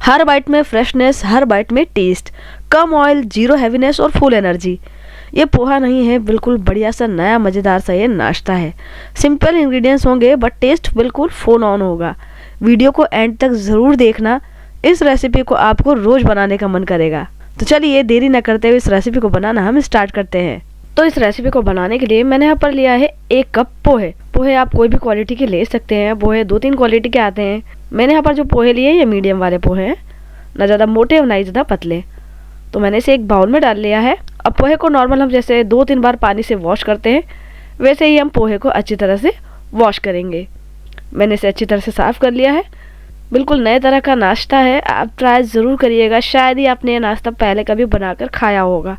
हर bite में freshness, हर bite में test, कम oil, zero heaviness और फुल एनर्जी। ये पोहा नहीं है, बिल्कुल बढ़िया सा नया मज़ेदार सा ये नाश्ता है। सिंपल इंग्रेडिएंट्स होंगे बट टेस्ट बिल्कुल फुल ऑन होगा। वीडियो को एंड तक ज़रूर देखना, इस रेसिपी को आपको रोज़ बनाने का मन करेगा। तो चलिए देरी न करते हुए इस रेसिपी को बनाना हम स्टार्ट करते हैं। तो इस रेसिपी को बनाने के लिए मैंने यहाँ पर लिया है 1 कप पोहे। पोहे आप कोई भी क्वालिटी के ले सकते हैं, पोहे 2-3 क्वालिटी के आते हैं। मैंने यहाँ पर जो पोहे लिए ये मीडियम वाले पोहे हैं, ना ज़्यादा मोटे और ना ही ज़्यादा पतले। तो मैंने इसे एक बाउल में डाल लिया है। अब पोहे को नॉर्मल हम जैसे 2-3 बार पानी से वॉश करते हैं, वैसे ही हम पोहे को अच्छी तरह से वॉश करेंगे। मैंने इसे अच्छी तरह से साफ़ कर लिया है। बिल्कुल नए तरह का नाश्ता है, आप ट्राई ज़रूर करिएगा। शायद ही आपने ये नाश्ता पहले कभी बनाकर खाया होगा।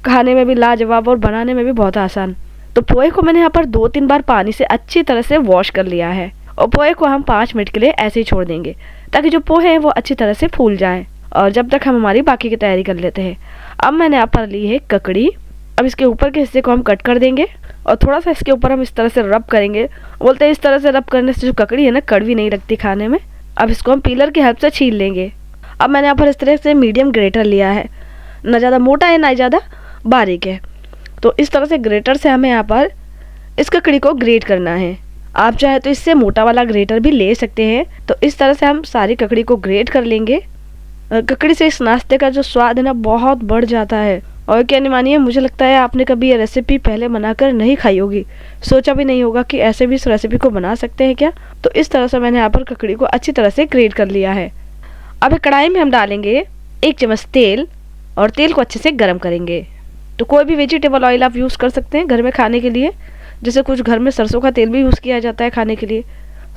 खाने में भी लाजवाब और बनाने में भी बहुत आसान। तो पोहे को मैंने यहाँ पर 2-3 बार पानी से अच्छी तरह से वॉश कर लिया है और पोहे को हम 5 मिनट के लिए ऐसे ही छोड़ देंगे ताकि जो पोहे हैं वो अच्छी तरह से फूल जाएं। और जब तक हम हमारी बाकी की तैयारी कर लेते हैं। अब मैंने यहाँ पर ली है ककड़ी। अब इसके ऊपर के हिस्से को हम कट कर देंगे और थोड़ा सा इसके ऊपर हम इस तरह से रब करेंगे। बोलते हैं इस तरह से रब करने से जो ककड़ी है ना, कड़वी नहीं लगती खाने में। अब इसको हम पीलर की हेल्प से छील लेंगे। अब मैंने यहाँ पर इस तरह से मीडियम ग्रेटर लिया है, ना ज़्यादा मोटा है ना ज़्यादा बारीक है। तो इस तरह से ग्रेटर से हमें यहाँ पर इस ककड़ी को ग्रेट करना है। आप चाहे तो इससे मोटा वाला ग्रेटर भी ले सकते हैं। तो इस तरह से हम सारी ककड़ी को ग्रेट कर लेंगे। ककड़ी से इस नाश्ते का जो स्वाद है ना बहुत बढ़ जाता है। और क्या नहीं मानिए, मुझे लगता है आपने कभी ये रेसिपी पहले बनाकर नहीं खाई होगी, सोचा भी नहीं होगा कि ऐसे भी इस रेसिपी को बना सकते हैं क्या। तो इस तरह से मैंने यहाँ पर ककड़ी को अच्छी तरह से ग्रेट कर लिया है। अब एक कढ़ाई में हम डालेंगे 1 चम्मच तेल और तेल को अच्छे से गर्म करेंगे। तो कोई भी वेजिटेबल ऑयल आप यूज़ कर सकते हैं घर में खाने के लिए। जैसे कुछ घर में सरसों का तेल भी यूज़ किया जाता है खाने के लिए,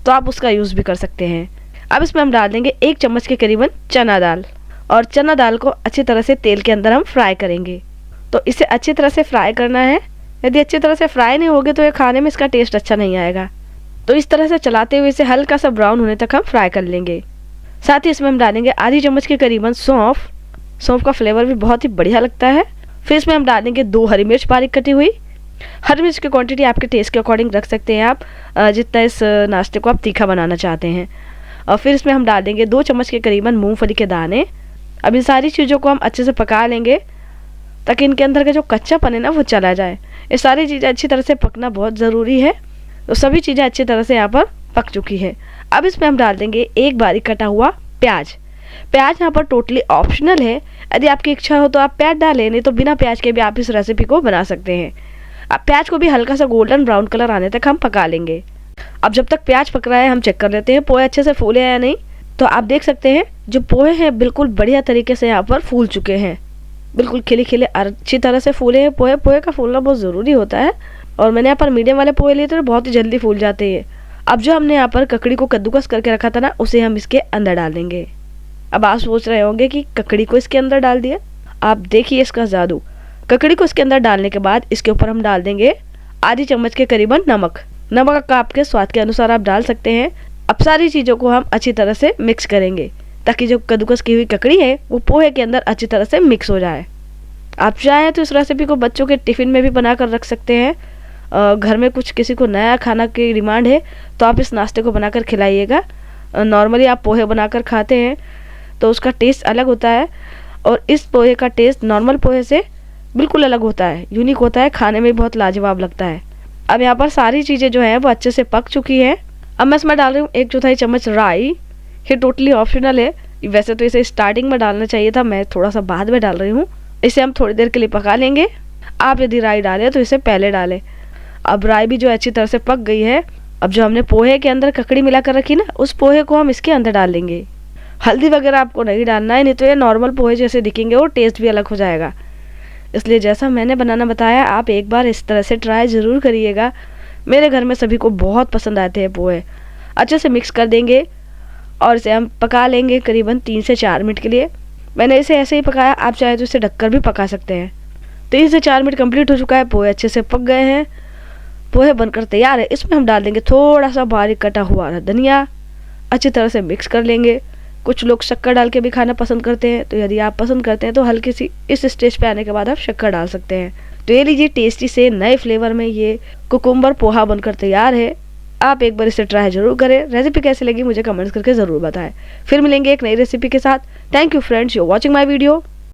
तो आप उसका यूज़ भी कर सकते हैं। अब इसमें हम डाल देंगे 1 चम्मच के करीबन चना दाल और चना दाल को अच्छी तरह से तेल के अंदर हम फ्राई करेंगे। तो इसे अच्छी तरह से फ्राई करना है। यदि अच्छी तरह से फ्राई नहीं होगे तो ये खाने में इसका टेस्ट अच्छा नहीं आएगा। तो इस तरह से चलाते हुए इसे हल्का सा ब्राउन होने तक हम फ्राई कर लेंगे। साथ ही इसमें हम डालेंगे आधी चम्मच के करीबन सौंफ। सौंफ का फ्लेवर भी बहुत ही बढ़िया लगता है। फिर इसमें हम डालेंगे 2 हरी मिर्च बारीक कटी हुई। हरी मिर्च की क्वांटिटी आपके टेस्ट के अकॉर्डिंग रख सकते हैं आप, जितना इस नाश्ते को आप तीखा बनाना चाहते हैं। और फिर इसमें हम डाल देंगे 2 चम्मच के करीबन मूंगफली के दाने। अब इन सारी चीज़ों को हम अच्छे से पका लेंगे ताकि इनके अंदर का जो कच्चापन है ना वो चला जाए। ये सारी चीज़ें अच्छी तरह से पकना बहुत ज़रूरी है। तो सभी चीज़ें अच्छी तरह से यहाँ पर पक चुकी है। अब इसमें हम डाल देंगे 1 बारीक कटा हुआ प्याज। प्याज यहाँ पर टोटली ऑप्शनल है, यदि आपकी इच्छा हो तो आप प्याज डालें, नहीं तो बिना प्याज के भी आप इस रेसिपी को बना सकते हैं। अब प्याज को भी हल्का सा गोल्डन ब्राउन कलर आने तक हम पका लेंगे। अब जब तक प्याज पक रहा है हम चेक कर लेते हैं पोहे अच्छे से फूले हैं या नहीं। तो आप देख सकते हैं जो पोहे हैं बिल्कुल बढ़िया तरीके से यहाँ पर फूल चुके हैं, बिल्कुल खिले खिले अच्छी तरह से फूले हैं पोहे। पोहे का फूलना बहुत ज़रूरी होता है और मैंने यहाँ पर मीडियम वाले पोहे लिए तो बहुत ही जल्दी फूल जाते हैं। अब जो हमने यहाँ पर ककड़ी को कद्दूकस करके रखा था ना, उसे हम इसके अंदर डाल देंगे। अब आप सोच रहे होंगे कि ककड़ी को इसके अंदर डाल दिया। आप देखिए इसका जादू। ककड़ी को इसके अंदर डालने के बाद इसके ऊपर हम डाल देंगे आधी चम्मच के करीबन नमक। नमक का आपके स्वाद के अनुसार आप डाल सकते हैं। अब सारी चीज़ों को हम अच्छी तरह से मिक्स करेंगे ताकि जो कद्दूकस की हुई ककड़ी है वो पोहे के अंदर अच्छी तरह से मिक्स हो जाए। आप चाहें तो इस रेसिपी को बच्चों के टिफ़िन में भी बना कर रख सकते हैं। घर में कुछ किसी को नया खाना की डिमांड है तो आप इस नाश्ते को बनाकर खिलाइएगा। नॉर्मली आप पोहे बनाकर खाते हैं तो उसका टेस्ट अलग होता है और इस पोहे का टेस्ट नॉर्मल पोहे से बिल्कुल अलग होता है, यूनिक होता है, खाने में बहुत लाजवाब लगता है। अब यहाँ पर सारी चीज़ें जो हैं वो अच्छे से पक चुकी है। अब मैं इसमें डाल रही हूँ 1/4 चम्मच राई। ये टोटली ऑप्शनल है, वैसे तो इसे स्टार्टिंग में डालना चाहिए था, मैं थोड़ा सा बाद में डाल रही हूँ। इसे हम थोड़ी देर के लिए पका लेंगे। आप यदि राई डालें तो इसे पहले डालें। अब राई भी जो अच्छी तरह से पक गई है। अब जो हमने पोहे के अंदर ककड़ी मिला कर रखी ना, उस पोहे को हम इसके अंदर डाल देंगे। हल्दी वगैरह आपको नहीं डालना है, नहीं तो ये नॉर्मल पोहे जैसे दिखेंगे और टेस्ट भी अलग हो जाएगा। इसलिए जैसा मैंने बनाना बताया आप एक बार इस तरह से ट्राई ज़रूर करिएगा। मेरे घर में सभी को बहुत पसंद आते हैं पोहे। अच्छे से मिक्स कर देंगे और इसे हम पका लेंगे करीबन 3 से 4 मिनट के लिए। मैंने इसे ऐसे ही पकाया, आप चाहे तो इसे ढककर भी पका सकते हैं। 3 से 4 मिनट कंप्लीट हो चुका है, पोहे अच्छे से पक गए हैं, पोहे बनकर तैयार है। इसमें हम डाल देंगे थोड़ा सा बारीक कटा हुआ धनिया। अच्छी तरह से मिक्स कर लेंगे। कुछ लोग शक्कर डाल के भी खाना पसंद करते हैं, तो यदि आप पसंद करते हैं तो हल्की सी इस स्टेज पे आने के बाद आप शक्कर डाल सकते हैं। तो ये लीजिए टेस्टी से नए फ्लेवर में ये कुकुम्बर पोहा बनकर तैयार है। आप एक बार इसे ट्राई जरूर करें। रेसिपी कैसी लगी मुझे कमेंट्स करके ज़रूर बताएं। फिर मिलेंगे एक नई रेसिपी के साथ। Thank you friends, you watching my video.